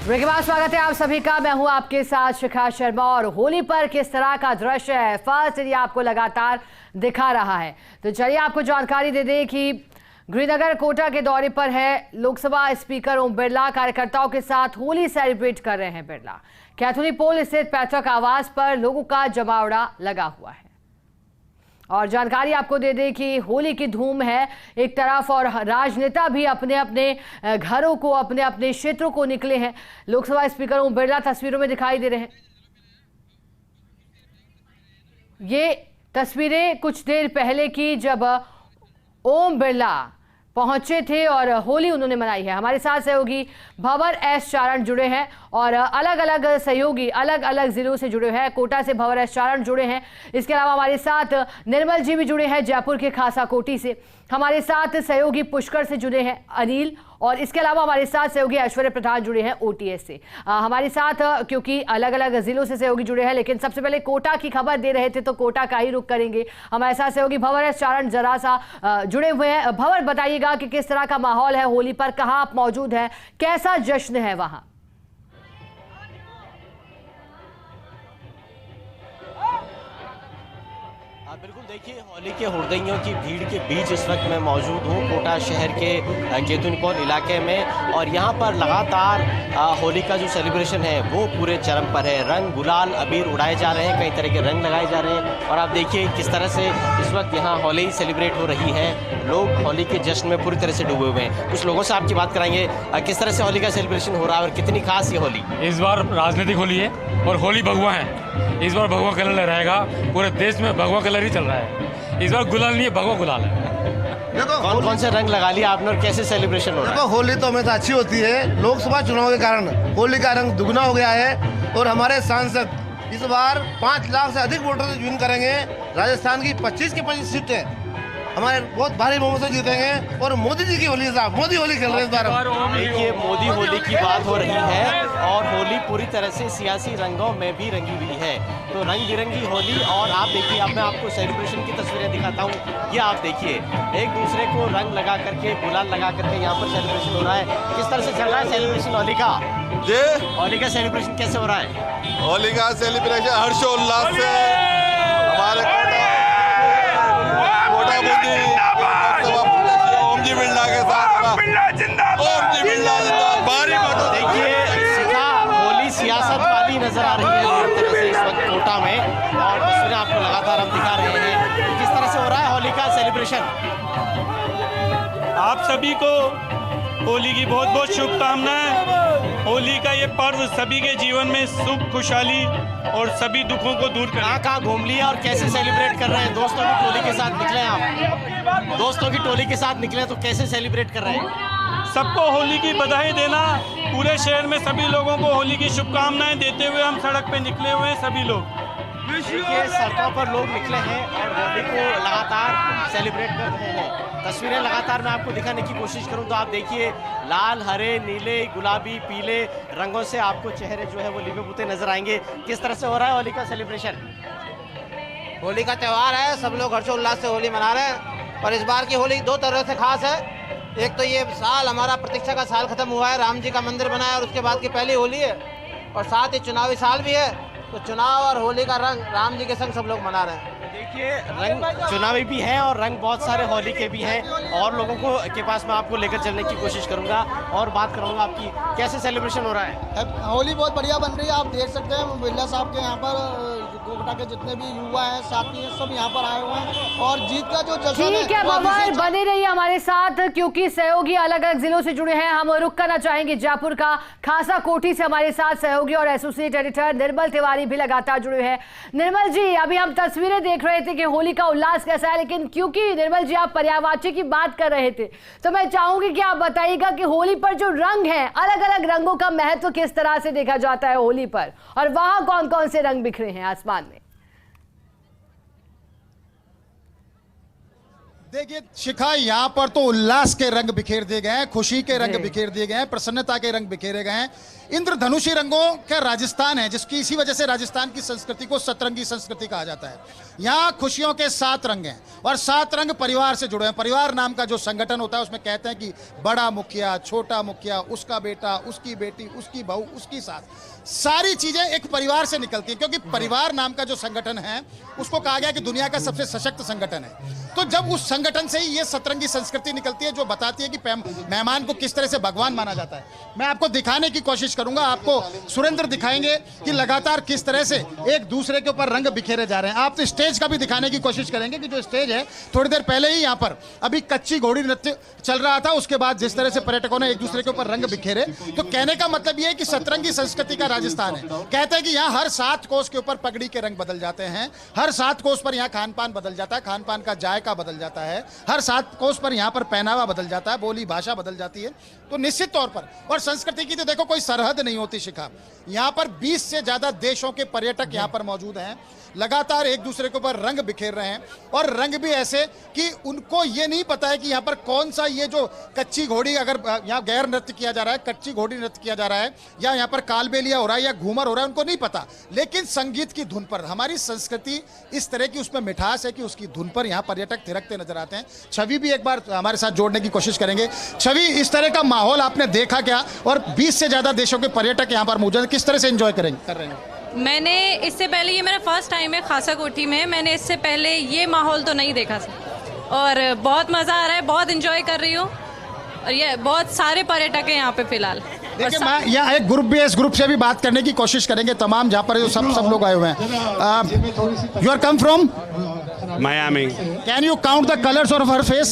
Break के बाद स्वागत है आप सभी का। मैं हूं आपके साथ शिखा शर्मा और होली पर किस तरह का दृश्य है फर्स्ट ये आपको लगातार दिखा रहा है। तो चलिए आपको जानकारी दे दें कि गृहनगर कोटा के दौरे पर है लोकसभा स्पीकर ओम बिरला। कार्यकर्ताओं के साथ होली सेलिब्रेट कर रहे हैं बिरला। कैथोली पोल स्थित पैतृक आवास पर लोगों का जमावड़ा लगा हुआ है। और जानकारी आपको दे दें कि होली की धूम है एक तरफ और राजनेता भी अपने अपने घरों को अपने अपने क्षेत्रों को निकले हैं। लोकसभा स्पीकर ओम बिरला तस्वीरों में दिखाई दे रहे हैं। ये तस्वीरें कुछ देर पहले की जब ओम बिरला पहुंचे थे और होली उन्होंने मनाई है। हमारे साथ सहयोगी भंवर एस चारण जुड़े हैं और अलग अलग सहयोगी अलग अलग जिलों से जुड़े हैं। कोटा से भंवर एस चारण जुड़े हैं। इसके अलावा हमारे साथ निर्मल जी भी जुड़े हैं जयपुर के खासा कोटी से। हमारे साथ सहयोगी पुष्कर से जुड़े हैं अनिल और इसके अलावा हमारे साथ सहयोगी ऐश्वर्य प्रधान जुड़े हैं ओटीएस से। हमारे साथ क्योंकि अलग अलग जिलों से सहयोगी जुड़े हैं, लेकिन सबसे पहले कोटा की खबर दे रहे थे तो कोटा का ही रुख करेंगे। हमारे साथ सहयोगी भंवर एस चारण जरा सा जुड़े हुए हैं। भंवर, बताइएगा कि किस तरह का माहौल है होली पर, कहाँ आप मौजूद हैं, कैसा जश्न है वहां? बिल्कुल, देखिए होली के हुड़दंगियों की भीड़ के बीच इस वक्त मैं मौजूद हूँ कोटा शहर के कैथोली पोल इलाके में। और यहाँ पर लगातार होली का जो सेलिब्रेशन है वो पूरे चरम पर है। रंग गुलाल अबीर उड़ाए जा रहे हैं, कई तरह के रंग लगाए जा रहे हैं। और आप देखिए किस तरह से इस वक्त यहाँ होली सेलिब्रेट हो रही है। लोग होली के जश्न में पूरी तरह से डूबे हुए हैं। कुछ लोगों से आपकी बात कराएंगे किस तरह से होली का सेलिब्रेशन हो रहा है और कितनी खास ये होली। इस बार राजनीतिक होली है और होली भगवा है। इस बार भगवा कलर लहराएगा, पूरे देश में भगवा कलर ही चल रहा है। इस बार गुलाल नहीं है, भगवा गुलाल है। देखो कौन कौन से रंग लगा लिया आपने और कैसे सेलिब्रेशन हो रहा है? देखो होली तो हमेशा अच्छी होती है। लोकसभा चुनाव के कारण होली का रंग दुगना हो गया है और हमारे सांसद इस बार 5 लाख से अधिक वोटर से ज्वाइन करेंगे। राजस्थान की 25 की 25 सीटें हमारे बहुत भारी बहुमत से जीतेंगे और मोदी जी की होली साहब मोदी होली खेल रहे हैं इस बार। देखिए मोदी होली की बात हो रही है और होली पूरी तरह से सियासी रंगों में भी रंगी हुई है। तो रंग बिरंगी होली। और आप देखिए, अब मैं आपको सेलिब्रेशन की तस्वीरें दिखाता हूँ। ये आप देखिए एक दूसरे को रंग लगा करके गुलाल लगा करके यहाँ पर सेलिब्रेशन हो रहा है। किस तरह से चल रहा है सेलिब्रेशन होली का? जी, होली का सेलिब्रेशन कैसे हो रहा है? होली का सेलिब्रेशन हर्षोल्लास से हमारे कोटा बुंदी ओम जी बिरला के साथ ओम जी बिरला जिंदाबाद भारी मतों। देखिए सीधा होली सियासत वाली नजर आ रही है हर तरह से इस वक्त कोटा में। और तस्वीरें आपको लगातार हम दिखा रहे हैं किस तरह से हो रहा है होली का सेलिब्रेशन। आप सभी को होली की बहुत बहुत शुभकामनाएं। होली का ये पर्व सभी के जीवन में सुख खुशहाली और सभी दुखों को दूर कहाँ कहाँ घूम लिया और कैसे सेलिब्रेट कर रहे हैं? दोस्तों की टोली के साथ निकले आप, दोस्तों की टोली के साथ निकले तो कैसे सेलिब्रेट कर रहे हैं? सबको होली की बधाई देना। पूरे शहर में सभी लोगों को होली की शुभकामनाएं देते हुए हम सड़क पे निकले हुए हैं सभी लोग। देखिए सड़कों पर लोग निकले हैं और होली को लगातार सेलिब्रेट कर रहे हैं। तस्वीरें लगातार मैं आपको दिखाने की कोशिश करूं तो आप देखिए लाल, हरे, नीले, गुलाबी, पीले रंगों से आपको चेहरे जो है वो लिपे पुते नजर आएंगे। किस तरह से हो रहा है होली का सेलिब्रेशन? होली का त्यौहार है, सब लोग हर्षोल्लास से होली मना रहे हैं। और इस बार की होली 2 तरह से खास है। एक तो ये साल हमारा प्रतीक्षा का साल खत्म हुआ है, राम जी का मंदिर बना है और उसके बाद की पहली होली है और साथ ही चुनावी साल भी है। तो चुनाव और होली का रंग राम जी के संग सब लोग मना रहे हैं। देखिए रंग चुनावी भी है और रंग बहुत सारे होली के भी हैं। और लोगों को के पास मैं आपको लेकर चलने की कोशिश करूंगा और बात करूंगा आपकी कैसे सेलिब्रेशन हो रहा है। होली बहुत बढ़िया बन रही है। आप देख सकते हैं बिरला साहब के यहाँ पर कोटा के जितने भी युवा हैं साथी हैं सब यहाँ पर आए हुए हैं और जीत का जो जश्न है। ठीक है भंवर, बने रहिए हमारे साथ क्योंकि सहयोगी अलग अलग जिलों से जुड़े हैं। हम रुक करना चाहेंगे जयपुर का खासा कोठी से हमारे साथ सहयोगी और एसोसिएट एडिटर निर्मल तिवारी भी लगातार जुड़े हैं। निर्मल जी, अभी हम तस्वीरें देख रहे थे कि होली का उल्लास कैसा है, लेकिन क्योंकि निर्मल जी आप पर्यायवाची की बात कर रहे थे तो मैं चाहूंगी कि आप बताइएगा कि होली पर जो रंग है, अलग अलग रंगों का महत्व किस तरह से देखा जाता है होली पर और वहां कौन कौन से रंग बिखरे हैं आसमान में? देखिए शिखा, यहाँ पर तो उल्लास के रंग बिखेर दिए गए हैं, खुशी के रंग जी। बिखेर दिए गए हैं, प्रसन्नता के रंग बिखेरे गए हैं। इंद्रधनुषी रंगों का राजस्थान है, जिसकी इसी वजह से राजस्थान की संस्कृति को सतरंगी संस्कृति कहा जाता है। यहाँ खुशियों के 7 रंग हैं और 7 रंग परिवार से जुड़े हैं। परिवार नाम का जो संगठन होता है उसमें कहते हैं कि बड़ा मुखिया, छोटा मुखिया, उसका बेटा, उसकी बेटी, उसकी बहू, उसकी सास, सारी चीजें एक परिवार से निकलती हैं, क्योंकि परिवार नाम का जो संगठन है उसको कहा गया कि दुनिया का सबसे सशक्त संगठन है। तो जब उस संगठन से ही ये सतरंगी संस्कृति निकलती है जो बताती है कि मेहमान को किस तरह से भगवान माना जाता है। मैं आपको दिखाने की कोशिश करूंगा, आपको सुरेंद्र दिखाएंगे कि लगातार किस तरह से एक दूसरे के ऊपर रंग बिखेरे जा रहे हैं। आप तो स्टेज का भी दिखाने की कोशिश करेंगे कि जो स्टेज है, थोड़ी देर पहले ही यहाँ पर अभी कच्ची घोड़ी नृत्य चल रहा था, उसके बाद जिस तरह से पर्यटकों ने एक दूसरे के ऊपर रंग बिखेरे, तो कहने का मतलब ये है कि सतरंगी संस्कृति का राजस्थान है। कहते हैं कि यहाँ हर 7 कोस के ऊपर पगड़ी के रंग बदल जाते हैं, हर 7 कोस पर यहाँ खान पान बदल जाता है, खान पान का जायका बदल जाता है, हर 7 कोस पर यहाँ पर पहनावा बदल जाता है, बोली भाषा बदल जाती है। तो निश्चित तौर पर, और संस्कृति की तो देखो कोई सरहद नहीं होती शिखा। यहाँ पर 20 से ज्यादा देशों के पर्यटक यहाँ पर मौजूद हैं, लगातार एक दूसरे के ऊपर रंग बिखेर रहे हैं, और रंग भी ऐसे कि उनको ये नहीं पता है कि यहाँ पर कौन सा, ये जो कच्ची घोड़ी, अगर यहाँ गैर नृत्य किया जा रहा है, कच्ची घोड़ी नृत्य किया जा रहा है, या यहाँ पर कालबेलिया हो रहा है या घूमर हो रहा है, उनको नहीं पता। लेकिन संगीत की धुन पर हमारी संस्कृति इस तरह की, उसमें मिठास है कि उसकी धुन पर यहाँ पर्यटक थिरकते नजर आते हैं। छवि भी एक बार हमारे साथ जोड़ने की कोशिश करेंगे। छवि, इस तरह का माहौल आपने देखा क्या, और 20 से ज्यादा देशों के पर्यटक यहाँ पर मौजूद हैं, किस तरह से एंजॉय कर रहे हैं? मैंने इससे पहले, ये मेरा फर्स्ट टाइम है खासा कोठी में, मैंने इससे पहले ये माहौल तो नहीं देखा था और बहुत मज़ा आ रहा है, बहुत एंजॉय कर रही हूँ। और ये बहुत सारे पर्यटक हैं यहाँ पे फिलहाल। देखिए, मैं यहाँ एक ग्रुप भी है, इस ग्रुप से भी बात करने की कोशिश करेंगे, तमाम जहाँ पर जो सब लोग आए हुए हैं। You are come from Miami. Can you count the colors of her face?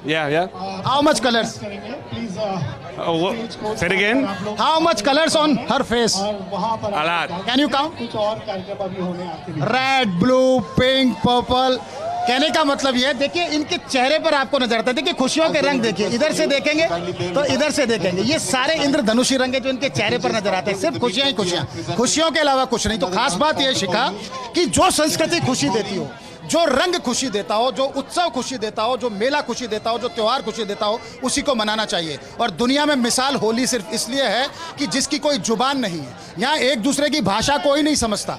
Yeah. How much colors? Say it again. How much colors on her face? A lot. Can you count? Red, blue, pink, purple. कहने का मतलब ये है, देखिए इनके चेहरे पर आपको नजर आता है, देखिए खुशियों के रंग, देखिए इधर से देखेंगे तो इधर से देखेंगे, ये सारे इंद्रधनुषी रंग है जो इनके चेहरे पर नजर आते हैं। सिर्फ खुशियां ही खुशियां, खुशियों के अलावा कुछ नहीं। तो खास बात यह शिखा कि जो संस्कृति खुशी देती हो, जो रंग खुशी देता हो, जो उत्सव खुशी देता हो, जो मेला खुशी देता हो, जो त्योहार खुशी देता हो, उसी को मनाना चाहिए। और दुनिया में मिसाल होली सिर्फ इसलिए है कि जिसकी कोई जुबान नहीं है, यहाँ एक दूसरे की भाषा कोई नहीं समझता,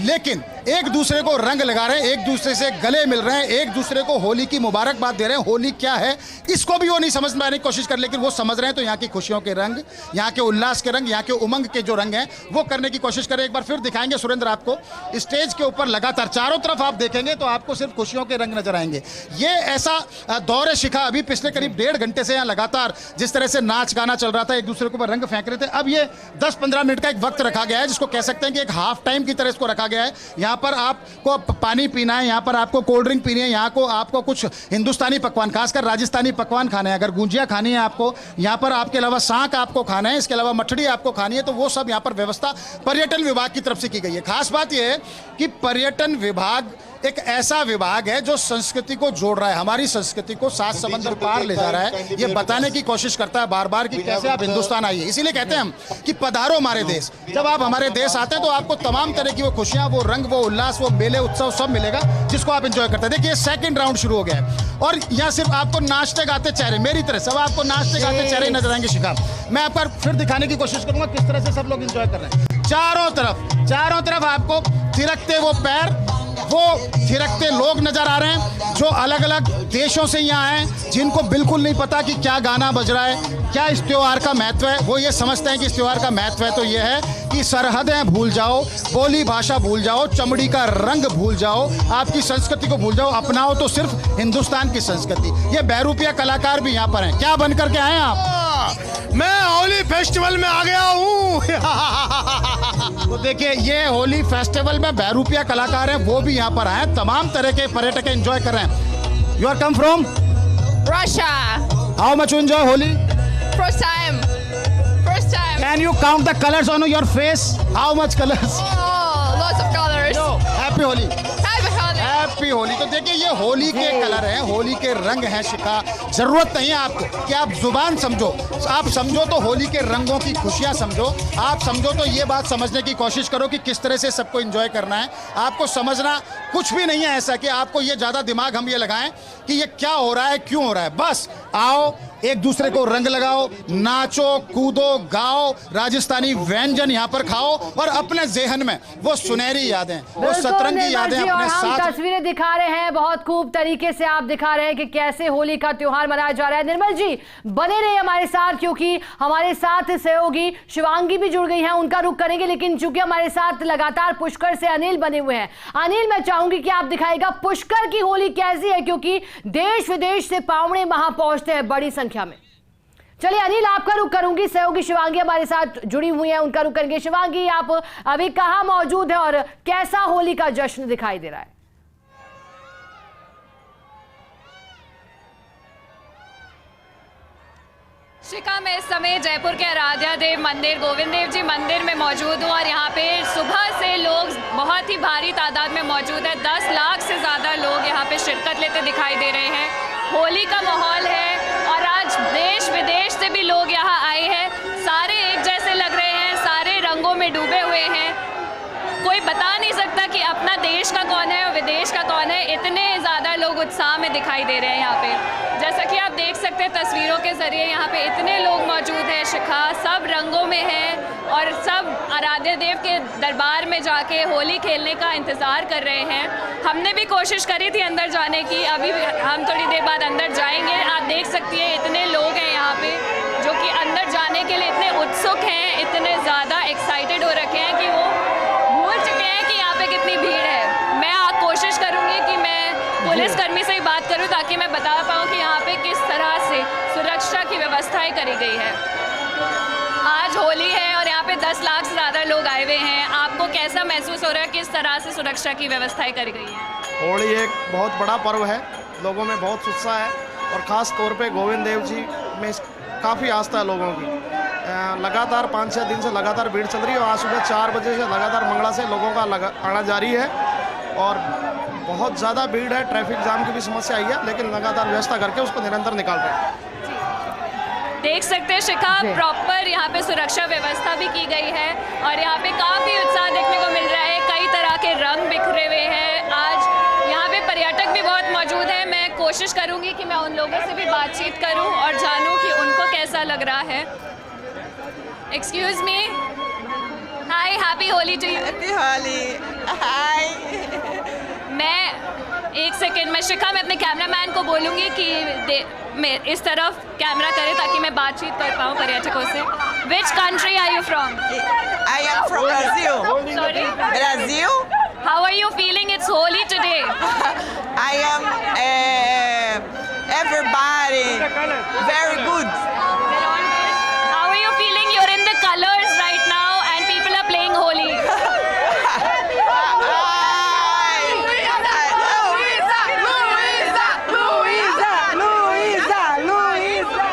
लेकिन एक दूसरे को रंग लगा रहे हैं, एक दूसरे से गले मिल रहे हैं, एक दूसरे को होली की मुबारकबाद दे रहे हैं। होली क्या है इसको भी वो नहीं समझ पाने की कोशिश कर, लेकिन वो समझ रहे हैं। तो यहाँ की खुशियों के रंग, यहाँ के उल्लास के रंग, यहाँ के उमंग के जो रंग हैं वो करने की कोशिश करें। एक बार फिर दिखाएंगे सुरेंद्र आपको, स्टेज के ऊपर लगातार चारों तरफ आप देखेंगे तो आपको सिर्फ खुशियों के रंग नजर आएंगे। ये ऐसा दौर है शिखा, अभी पिछले करीब 1.5 घंटे से यहाँ लगातार जिस तरह से नाच गाना चल रहा था, एक दूसरे के ऊपर रंग फेंक रहे थे। अब ये 10-15 मिनट का एक वक्त रखा गया है, जिसको कह सकते हैं कि एक हाफ टाइम की तरह इसको रखा गया है। यहाँ पर आपको पानी पीना है, यहाँ पर आपको कोल्ड ड्रिंक पीनी है, यहाँ को आपको कुछ हिंदुस्तानी पकवान, खासकर राजस्थानी पकवान खाने हैं। अगर गुंजिया खानी है आपको, यहाँ पर आपके अलावा सांक आपको खाना है, इसके अलावा मठड़ी आपको खानी है, तो वो सब यहाँ पर व्यवस्था पर्यटन विभाग की तरफ से की गई है। खास बात यह है कि पर्यटन विभाग एक ऐसा विभाग है जो संस्कृति को जोड़ रहा है, हमारी संस्कृति को 7 समंदर पार ले जा रहा है। ये बताने की कोशिश करता है बार बार कि कैसे आप हिंदुस्तान आइए। इसीलिए कहते हैं हम कि पधारो हमारे देश। जब आप हमारे देश आते हैं तो आपको तमाम तरह की वो खुशियां, वो रंग, वो उल्लास, वो मेले, उत्सव सब मिलेगा, जिसको आप एंजॉय करते हैं। देखिए 2nd राउंड शुरू हो गया है और यहाँ सिर्फ आपको नाचते गाते चेहरे, मेरी तरह सब आपको नाचते गाते चेहरे नजर आएंगे शिखा। मैं आपको फिर दिखाने की कोशिश करूंगा किस तरह से सब लोग एंजॉय कर रहे हैं। चारों तरफ आपको थिरकते वो पैर, वो थिरकते लोग नजर आ रहे हैं जो अलग अलग देशों से यहाँ आए, जिनको बिल्कुल नहीं पता कि क्या गाना बज रहा है, क्या इस त्योहार का महत्व है। वो ये समझते हैं कि इस त्योहार का महत्व है तो ये है कि सरहदें भूल जाओ, बोली भाषा भूल जाओ, चमड़ी का रंग भूल जाओ, आपकी संस्कृति को भूल जाओ, अपनाओ तो सिर्फ हिंदुस्तान की संस्कृति। ये बहरूपिया कलाकार भी यहाँ पर हैं। क्या बन करके आए आप? मैं होली फेस्टिवल में आ गया हूँ। तो देखिए ये होली फेस्टिवल में बहरूपिया कलाकार हैं, वो भी यहाँ पर आए, तमाम तरह के पर्यटक एंजॉय कर रहे हैं। You are come from Russia. How much you enjoy Holi? First time. Can you count the colors on your face? How much colors? Oh, lots of colors. Happy Holi. Happy Holi. Happy Holi. तो देखिए ये होली के colour हैं, होली के रंग हैं शिखा। जरूरत नहीं है आपको कि आप जुबान समझो, आप समझो तो होली के रंगों की खुशियां समझो। आप समझो तो ये बात समझने की कोशिश करो कि किस तरह से सबको एंजॉय करना है। आपको समझना कुछ भी नहीं है ऐसा कि आपको ये ज्यादा दिमाग हम ये लगाएं कि ये क्या हो रहा है, क्यों हो रहा है। बस आओ, एक दूसरे को रंग लगाओ, नाचो, कूदो, गाओ, राजस्थानी व्यंजन यहाँ पर खाओ और अपने जेहन में वो सुनहरी यादें, वो सतरंगी यादें अपने साथ। तस्वीरें दिखा रहे हैं, बहुत खूब तरीके से आप दिखा रहे हैं कि कैसे होली का त्योहार मनाया जा रहा है। निर्मल जी बने रहे हमारे साथ, क्योंकि हमारे साथ सहयोगी शिवांगी भी जुड़ गई हैं, उनका रुख करेंगे। लेकिन चूंकि हमारे साथ लगातार पुष्कर से अनिल बने हुए हैं, अनिल मैं चाहूंगी कि आप दिखाएगा पुष्कर की होली कैसी है, क्योंकि देश विदेश से पावड़े वहां पहुंचते हैं बड़ी संख्या में। चलिए अनिल आपका रुख करूंगी, सहयोगी शिवांगी हमारे साथ जुड़ी हुई हैं, उनका रुख करेंगे। शिवांगी आप अभी कहां मौजूद है और कैसा होली का जश्न दिखाई दे रहा है? शिखा, मैं इस समय जयपुर के आराध्या देव मंदिर गोविंद देव जी मंदिर में मौजूद हूँ और यहाँ पे सुबह से लोग बहुत ही भारी तादाद में मौजूद है। 10 लाख से ज़्यादा लोग यहाँ पे शिरकत लेते दिखाई दे रहे हैं। होली का माहौल है और आज देश विदेश से भी लोग यहाँ आए हैं। सारे एक जैसे लग रहे हैं, सारे रंगों में डूबे हुए हैं। कोई बता नहीं सकता कि अपना देश का कौन है और विदेश का कौन है। इतने ज़्यादा लोग उत्साह में दिखाई दे रहे हैं यहाँ पे। जैसा कि आप देख सकते हैं तस्वीरों के ज़रिए, यहाँ पे इतने लोग मौजूद हैं शिखा, सब रंगों में हैं और सब आराध्य देव के दरबार में जाके होली खेलने का इंतज़ार कर रहे हैं। हमने भी कोशिश करी थी अंदर जाने की, अभी हम थोड़ी देर बाद अंदर जाएंगे। आप देख सकती हैं इतने लोग हैं यहाँ पे जो कि अंदर जाने के लिए इतने उत्सुक हैं, इतने ज़्यादा एक्साइटेड हो रखे हैं कि वो भूल चुके हैं कि यहाँ पे कितनी भीड़ है। मैं कोशिश करूँगी कि मैं पुलिसकर्मी से ही बात करूँ ताकि मैं बता पाऊँ कि यहाँ पे किस तरह से सुरक्षा की व्यवस्थाएं करी गई है। आज होली है और यहाँ पे 10 लाख से ज़्यादा लोग आए हुए हैं। आपको कैसा महसूस हो रहा है, किस तरह से सुरक्षा की व्यवस्थाएं करी गई है? होली एक बहुत बड़ा पर्व है, लोगों में बहुत उत्साह है और ख़ास तौर पे गोविंद देव जी में काफ़ी आस्था है लोगों की। लगातार 5-6 दिन से लगातार भीड़ चल रही है और आज सुबह 4 बजे से लगातार मंगला से लोगों का आना जारी है और बहुत ज़्यादा भीड़ है। ट्रैफिक जाम की भी समस्या आई है, लेकिन लगातार व्यवस्था करके उसको निरंतर निकाल रहे हैं। देख सकते हैं शिखा, प्रॉपर यहाँ पे सुरक्षा व्यवस्था भी की गई है और यहाँ पे काफ़ी उत्साह देखने को मिल रहा है। कई तरह के रंग बिखरे हुए हैं। आज यहाँ पे पर्यटक भी बहुत मौजूद हैं। मैं कोशिश करूँगी कि मैं उन लोगों से भी बातचीत करूँ और जानूँ कि उनको कैसा लग रहा है। Excuse me, hi, happy Holi to you. Happy Holi, hi. मैं एक सेकेंड में शिखा, मैं अपने कैमरामैन को बोलूँगी कि मैं इस तरफ कैमरा करे ताकि मैं बातचीत कर पाऊँ पर्यटकों से। Which country are you from? I am from Brazil. Sorry? Brazil? How are you feeling? It's Holi today. I am everybody very good. How are you feeling? You're in the colors right now and people are playing Holi.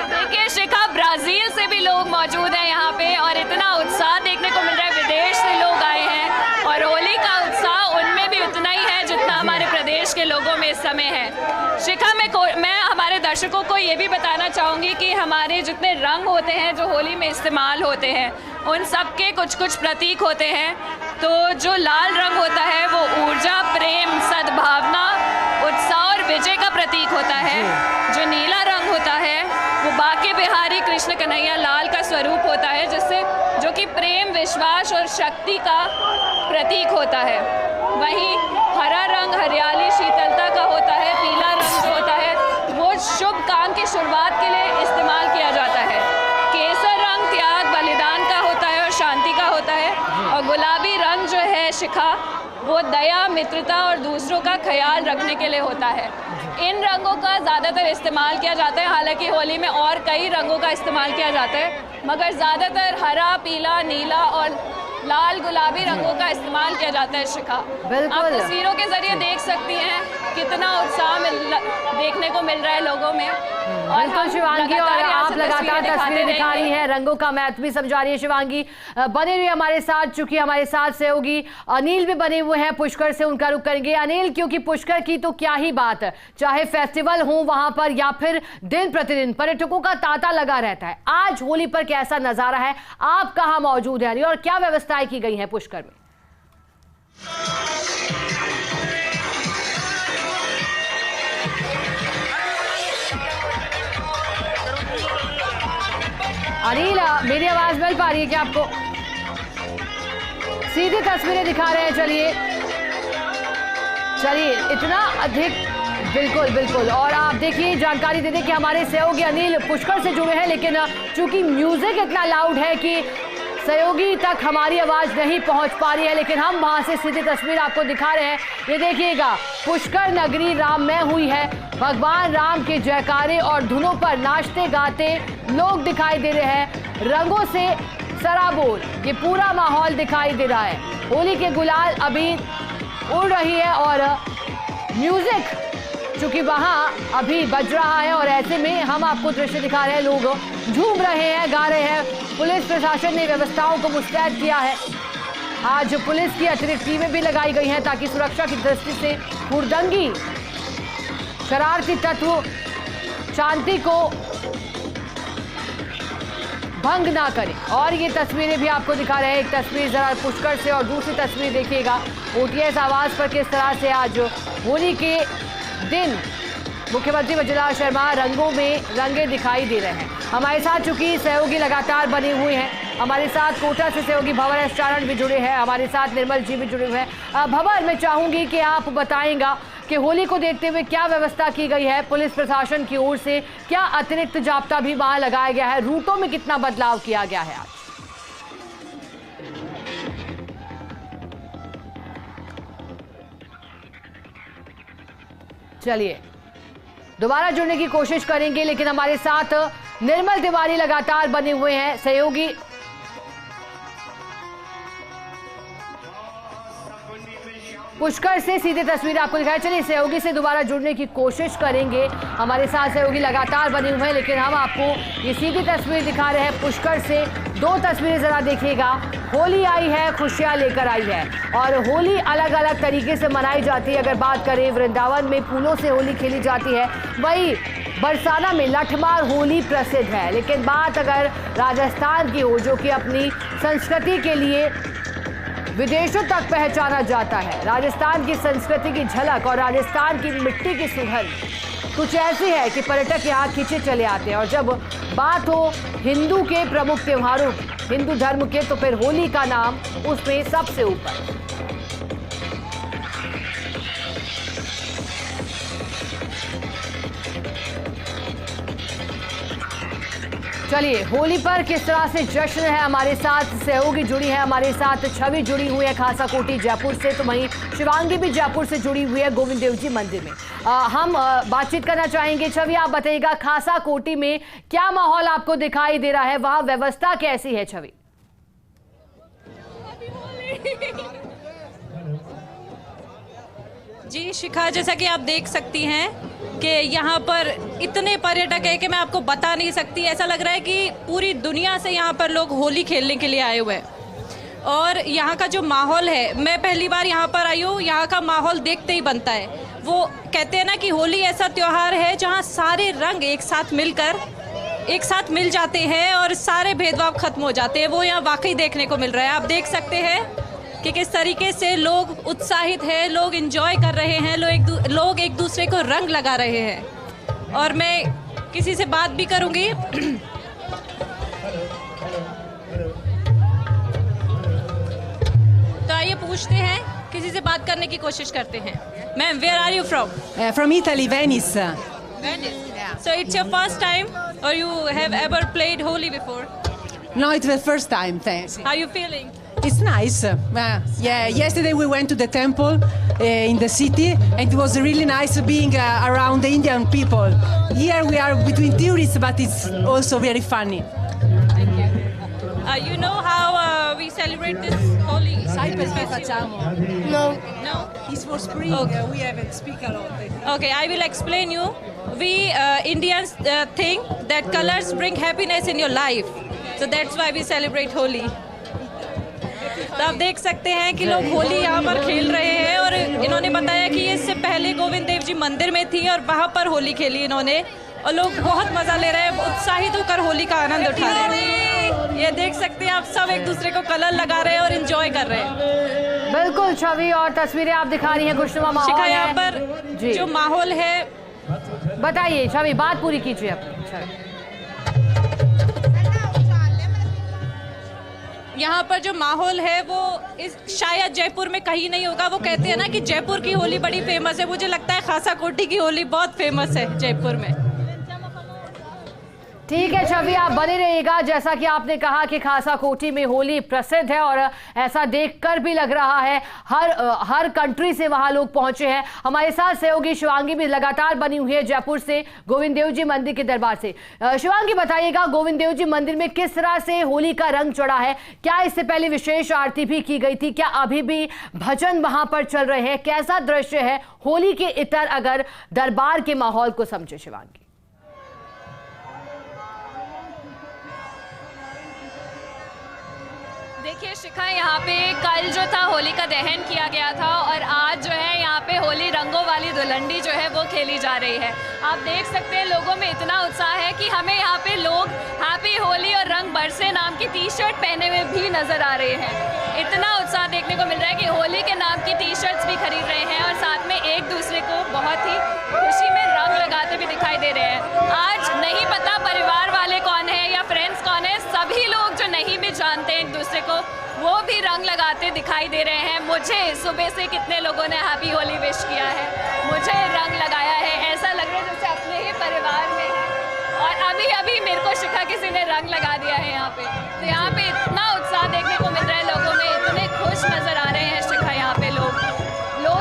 देखिए शिखा, Brazil से भी लोग मौजूद हैं यहाँ पे और इतना उत्साह देखने को मिल रहा है। विदेश से लोग आए हैं और होली का उत्साह उनमें भी उतना ही है जितना हमारे प्रदेश के लोगों में इस समय है। शिखा, मैं हमारे दर्शकों को ये भी बताना चाहूँगी कि हमारे जितने रंग होते हैं जो होली में इस्तेमाल होते हैं, उन सब के कुछ कुछ प्रतीक होते हैं। तो जो लाल रंग होता है वो ऊर्जा, प्रेम, सद्भावना, उत्साह और विजय का प्रतीक होता है। जो नीला रंग होता है वो बाके बिहारी कृष्ण कन्हैया लाल का स्वरूप होता है, जिससे जो कि प्रेम, विश्वास और शक्ति का प्रतीक होता है। वहीं हरा रंग हरियाली, शीतलता का होता है। पीला रंग जो होता है वो शुभ काम की शुरुआत के लिए इस्तेमाल किया जाता है। केसर रंग त्याग, बलिदान का होता है और शांति का होता है। और गुलाबी रंग जो है शिखा, वो दया, मित्रता और दूसरों का ख्याल रखने के लिए होता है। इन रंगों का ज़्यादातर इस्तेमाल किया जाता है। हालांकि होली में और कई रंगों का इस्तेमाल किया जाता है, मगर ज़्यादातर हरा, पीला, नीला और लाल गुलाबी रंगों का इस्तेमाल किया जाता है शिखा। बिल्कुल। आप तस्वीरों के जरिए देख सकती हैं कितना उत्साह देखने को मिल रहा है लोगों में। बिल्कुल शिवांगी, और आप लगातार तस्वीरें दिखा रही हैं, रंगों का महत्व भी समझा रही है शिवांगी। बने रही हमारे साथ, चूंकि हमारे साथ सहयोगी अनिल भी बने हुए हैं पुष्कर से, उनका रुख करेंगे। अनिल, क्योंकि पुष्कर की तो क्या ही बात, चाहे फेस्टिवल हो वहां पर या फिर दिन प्रतिदिन पर्यटकों का तांता लगा रहता है। आज होली पर कैसा नजारा है, आप कहां मौजूद हैं और क्या व्यवस्थाएं की गई हैं पुष्कर में? अनिल, मेरी आवाज मिल पा रही है क्या आपको? सीधी तस्वीरें दिखा रहे हैं। चलिए इतना अधिक, बिल्कुल बिल्कुल। और आप देखिए, जानकारी दे दें कि हमारे सहयोगी अनिल पुष्कर से जुड़े हैं, लेकिन चूंकि म्यूजिक इतना लाउड है कि सहयोगी तक हमारी आवाज नहीं पहुंच पा रही है, लेकिन हम वहां से सीधी तस्वीर आपको दिखा रहे हैं। ये देखिएगा, पुष्कर नगरी राममय हुई है। भगवान राम के जयकारे और धुनों पर नाचते गाते लोग दिखाई दे रहे हैं। रंगों से सराबोर ये पूरा माहौल दिखाई दे रहा है। होली के गुलाल अभी उड़ रही है और म्यूजिक चूंकि वहां अभी बज रहा है, और ऐसे में हम आपको दृश्य दिखा रहे हैं, लोग झूम रहे हैं, गा रहे हैं। पुलिस प्रशासन ने व्यवस्थाओं को मुस्तैद किया है। आज पुलिस की अतिरिक्त टीमें भी लगाई गई हैं ताकि सुरक्षा की दृष्टि से हुड़दंगी, शरारती तत्व शांति को भंग ना करें। और ये तस्वीरें भी आपको दिखा रहे हैं, एक तस्वीर जरा पुष्कर से और दूसरी तस्वीर देखिएगा ओटीएस आवास पर किस तरह से आज होली के दिन मुख्यमंत्री वजुंधरा शर्मा रंगों में रंगे दिखाई दे रहे हैं। हमारे साथ चूंकि सहयोगी लगातार बने हुए हैं, हमारे साथ कोटा से सहयोगी भंवर एस चारण भी जुड़े हैं, हमारे साथ निर्मल जी भी जुड़े हुए हैं। भंवर, मैं चाहूंगी कि आप बताएंगा कि होली को देखते हुए क्या व्यवस्था की गई है पुलिस प्रशासन की ओर से, क्या अतिरिक्त जाब्ता भी वहां लगाया गया है, रूटों में कितना बदलाव किया गया है आज? चलिए दोबारा जुड़ने की कोशिश करेंगे, लेकिन हमारे साथ निर्मल तिवारी लगातार बने हुए हैं, सहयोगी पुष्कर से सीधे तस्वीर आपको दिखाई। चलिए सहयोगी से दोबारा जुड़ने की कोशिश करेंगे, हमारे साथ सहयोगी लगातार बने हुए हैं, लेकिन हम आपको ये सीधी तस्वीर दिखा रहे हैं पुष्कर से। दो तस्वीरें जरा देखिएगा, होली आई है, खुशियां लेकर आई है, और होली अलग अलग तरीके से मनाई जाती है। अगर बात करें वृंदावन में फूलों से होली खेली जाती है, वही बरसाना में लठमार होली प्रसिद्ध है। लेकिन बात अगर राजस्थान की हो, जो कि अपनी संस्कृति के लिए विदेशों तक पहचाना जाता है, राजस्थान की संस्कृति की झलक और राजस्थान की मिट्टी की सुगंध कुछ ऐसी है कि पर्यटक यहाँ खींचे चले आते हैं। और जब बात हो हिंदू के प्रमुख त्योहारों, हिंदू धर्म के, तो फिर होली का नाम उसमें सबसे ऊपर। चलिए होली पर किस तरह से जश्न है, हमारे साथ सहयोगी जुड़ी है, हमारे साथ छवि जुड़ी हुई है खासा कोटी जयपुर से, तो वहीं शिवांगी भी जयपुर से जुड़ी हुई है गोविंद देव जी मंदिर में। हम बातचीत करना चाहेंगे। छवि, आप बताइएगा खासा कोटी में क्या माहौल आपको दिखाई दे रहा है, वहां व्यवस्था कैसी है? छवि जी शिखा, जैसा कि आप देख सकती हैं कि यहाँ पर इतने पर्यटक है कि मैं आपको बता नहीं सकती। ऐसा लग रहा है कि पूरी दुनिया से यहाँ पर लोग होली खेलने के लिए आए हुए हैं। और यहाँ का जो माहौल है, मैं पहली बार यहाँ पर आई हूँ, यहाँ का माहौल देखते ही बनता है। वो कहते हैं ना कि होली ऐसा त्योहार है जहाँ सारे रंग एक साथ मिल जाते हैं और सारे भेदभाव खत्म हो जाते हैं। वो यहाँ वाकई देखने को मिल रहा है। आप देख सकते हैं कि किस तरीके से लोग उत्साहित हैं, लोग एंजॉय कर रहे हैं, लोग एक दूसरे को रंग लगा रहे हैं। और मैं किसी से बात भी करूंगी। तो आइए पूछते हैं, किसी से बात करने की कोशिश करते हैं। Ma'am, where are you from? From Italy, Venice. Venice. So it's your first time or you have ever played Holi before? No, it's the first time, thanks. How are you feeling? It's nice. Yeah, yesterday we went to the temple in the city, and it was really nice being around the Indian people. Here we are between tourists, but it's also very funny. Thank you. You know how we celebrate this sempre facciamo. No. No, it's for spring. Okay. We haven't speak a lot. Okay, I will explain you. We Indians think that colors bring happiness in your life. So that's why we celebrate Holi. तो आप देख सकते हैं कि लोग होली यहाँ पर खेल रहे हैं और इन्होंने बताया कि इससे पहले गोविंद देव जी मंदिर में थी और वहाँ पर होली खेली इन्होंने और लोग बहुत मजा ले रहे हैं, उत्साहित होकर होली का आनंद उठा रहे हैं। ये देख सकते हैं आप सब एक दूसरे को कलर लगा रहे हैं और एंजॉय कर रहे हैं। बिल्कुल छवि और तस्वीरें आप दिखा रही हैं, खुशनुमा माहौल शिखा है। यहाँ पर जी जो माहौल है, बताइए छवि, बात पूरी कीजिए अपनी। छवि, यहाँ पर जो माहौल है वो शायद जयपुर में कहीं नहीं होगा। वो कहते हैं ना कि जयपुर की होली बड़ी फेमस है, मुझे लगता है खासा कोठी की होली बहुत फेमस है जयपुर में। ठीक है छवि, आप बने रहिएगा। जैसा कि आपने कहा कि खासा कोठी में होली प्रसिद्ध है और ऐसा देखकर भी लग रहा है हर कंट्री से वहां लोग पहुंचे हैं। हमारे साथ सहयोगी शिवांगी भी लगातार बनी हुई है जयपुर से, गोविंद देव जी मंदिर के दरबार से। शिवांगी बताइएगा, गोविंद देव जी मंदिर में किस तरह से होली का रंग चढ़ा है? क्या इससे पहले विशेष आरती भी की गई थी? क्या अभी भी भजन वहां पर चल रहे हैं? कैसा दृश्य है होली के इतर अगर दरबार के माहौल को समझे शिवांगी? देखिए शिखा, यहाँ पे कल जो था होली का दहन किया गया था और आज जो है यहाँ पे होली रंगों वाली धुलंडी जो है वो खेली जा रही है। आप देख सकते हैं लोगों में इतना उत्साह है कि हमें यहाँ पे लोग हैप्पी होली और रंग बरसे नाम की टी शर्ट पहने हुए भी नजर आ रहे हैं। इतना उत्साह देखने को मिल रहा है कि होली के नाम की टी शर्ट्स भी खरीद रहे हैं और साथ में एक दूसरे को बहुत ही खुशी में रंग लगाते भी दिखाई दे रहे हैं। आज नहीं पता परिवार वाले कौन है या फ्रेंड्स कौन है, सभी लोग जो नहीं भी जानते हैं एक दूसरे को वो भी रंग लगाते दिखाई दे रहे हैं। मुझे सुबह से कितने लोगों ने हैप्पी होली विश किया है, मुझे रंग लगाया है, ऐसा लग रहा है जैसे अपने ही परिवार में है। और अभी अभी मेरे को शिखा किसी ने रंग लगा दिया है यहाँ पे। तो यहाँ पे इतना उत्साह देखने को मिल रहा है लोगों में, इतने खुश नजर आ रहे हैं शिखा। यहाँ पे लोग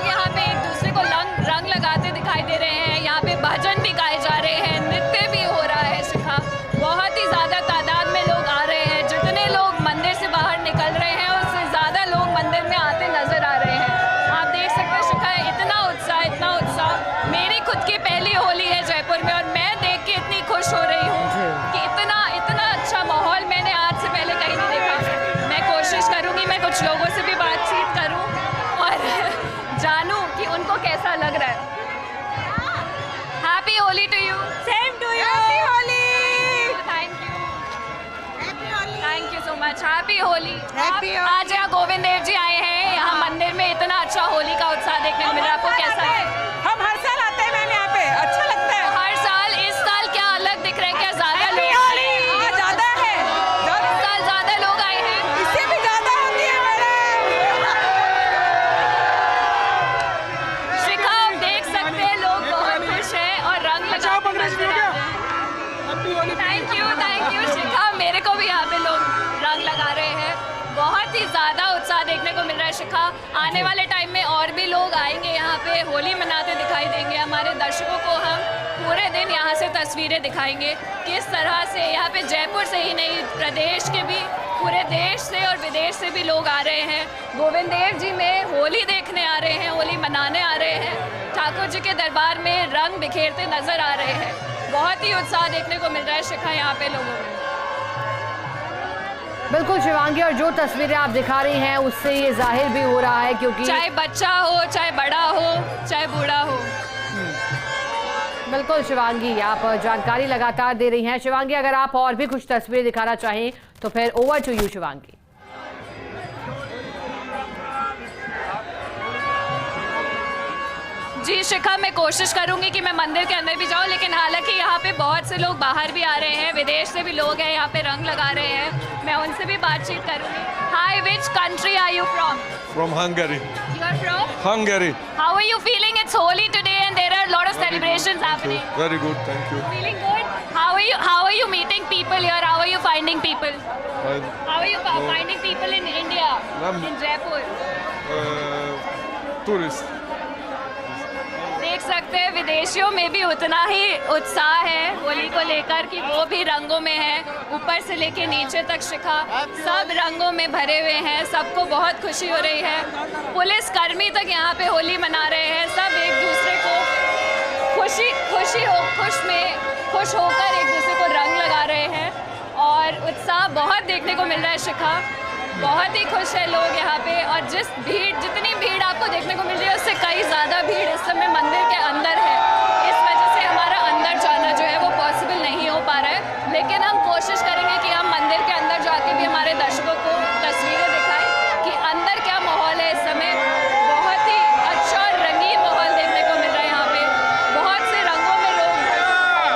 यहाँ पे एक दूसरे को रंग लगाते दिखाई दे रहे हैं। यहाँ पे भजन भी गाए जा रहे हैं, नृत्य भी हो रहा है शिखा। बहुत ही ज्यादा तादाद में लोग आ रहे हैं। जितने लोग मंदिर से बाहर निकल रहे हैं उससे ज्यादा लोग मंदिर में आते नजर आ रहे हैं। आप देख सकते हैं शिखा, इतना उत्साह। मेरी खुद की पहली होली है जयपुर में और मैं देख के इतनी खुश हो रही हूँ कि इतना अच्छा माहौल मैंने आज से पहले कहीं नहीं देखा। मैं कोशिश करूंगी मैं कुछ लोगों से भी बातचीत करूं और जानूं कि उनको कैसा लग रहा है। Happy Holi to you. Same to you. Happy Holi. Thank you so much. Happy Holi. आज यहाँ गोविंद देव जी आए हैं, यहाँ मंदिर में इतना अच्छा होली का उत्साह देखने को मिल रहा है। आपको कैसा है? हम हर साल आते हैं मैम यहाँ पे, अच्छा लगता है। हर साल। इस साल क्या अलग दिख रहा है? क्या ज्यादा लोग ज्यादा है? इस साल ज्यादा लोग आए हैं? इससे भी ज्यादा होती है शिखा, आप देख सकते हैं लोग बहुत खुश हैं और रंग थैंक यू शिखा। मेरे को भी यहाँ पे लोग रंग लगा रहे हैं। बहुत ही ज़्यादा उत्साह देखने को मिल रहा है शिखा। आने वाले टाइम में और भी लोग आएंगे यहाँ पे, होली मनाते दिखाई देंगे। हमारे दर्शकों को हम पूरे दिन यहाँ से तस्वीरें दिखाएंगे किस तरह से यहाँ पे जयपुर से ही नहीं, प्रदेश के भी, पूरे देश से और विदेश से भी लोग आ रहे हैं। गोविंद देव जी में होली देखने आ रहे हैं, होली मनाने आ रहे हैं। ठाकुर जी के दरबार में रंग बिखेरते नजर आ रहे हैं। बहुत ही उत्साह देखने को मिल रहा है शिखा यहाँ पे लोगों में। बिल्कुल शिवांगी, और जो तस्वीरें आप दिखा रही हैं उससे ये जाहिर भी हो रहा है, क्योंकि चाहे बच्चा हो, चाहे बड़ा हो, चाहे बूढ़ा हो। बिल्कुल शिवांगी, आप जानकारी लगातार दे रही हैं। शिवांगी, अगर आप और भी कुछ तस्वीरें दिखाना चाहें तो फिर ओवर टू यू शिवांगी। जी शिखा, मैं कोशिश करूंगी कि मैं मंदिर के अंदर भी जाऊं, लेकिन हालांकि यहाँ पे बहुत से लोग बाहर भी आ रहे हैं, विदेश से भी लोग हैं यहाँ पे रंग लगा रहे हैं। मैं उनसे भी बातचीत करूंगी। Hi, which country are you from? From Hungary. You are from? Hungary. How are you feeling? It's Holi today and there are a lot of celebrations happening. Very good, thank you. Feeling good? How are you meeting people here? How are you finding people? How are you finding people in India? In Jaipur? Tourist. They देख सकते हैं विदेशियों में भी उतना ही उत्साह है होली को लेकर कि वो भी रंगों में है, ऊपर से लेके नीचे तक शिखा सब रंगों में भरे हुए हैं। सबको बहुत खुशी हो रही है, पुलिस कर्मी तक यहाँ पे होली मना रहे हैं। सब एक दूसरे को खुश होकर एक दूसरे को रंग लगा रहे हैं और उत्साह बहुत देखने को मिल रहा है। शिखा बहुत ही खुश है लोग यहाँ पे, और जितनी भीड़ आपको देखने को मिल रही है उससे कई ज़्यादा भीड़ इस समय मंदिर के अंदर है। इस वजह से हमारा अंदर जाना जो है वो पॉसिबल नहीं हो पा रहा है, लेकिन हम कोशिश करेंगे कि हम मंदिर के अंदर जाके भी हमारे दर्शकों को तस्वीरें दिखाएं कि अंदर क्या माहौल है। इस समय बहुत ही अच्छा और रंगीन माहौल देखने को मिल रहा है। यहाँ पे बहुत से रंगों में लोग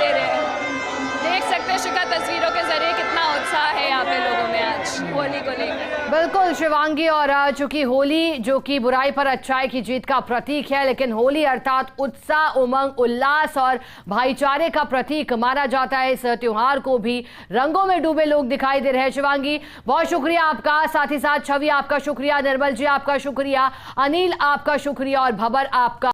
दे रहे हैं। देख सकते हैं शिखा तस्वीरों के जरिए कितना उत्साह है यहाँ पे लोगों में आज होली को लेकर। बिल्कुल शिवांगी, और चूंकि होली जो कि बुराई पर अच्छाई की जीत का प्रतीक है, लेकिन होली अर्थात उत्साह, उमंग, उल्लास और भाईचारे का प्रतीक माना जाता है। इस त्योहार को भी रंगों में डूबे लोग दिखाई दे रहे हैं। शिवांगी, बहुत शुक्रिया आपका, साथ ही साथ छवि आपका शुक्रिया, निर्मल जी आपका शुक्रिया, अनिल आपका शुक्रिया और भबर आपका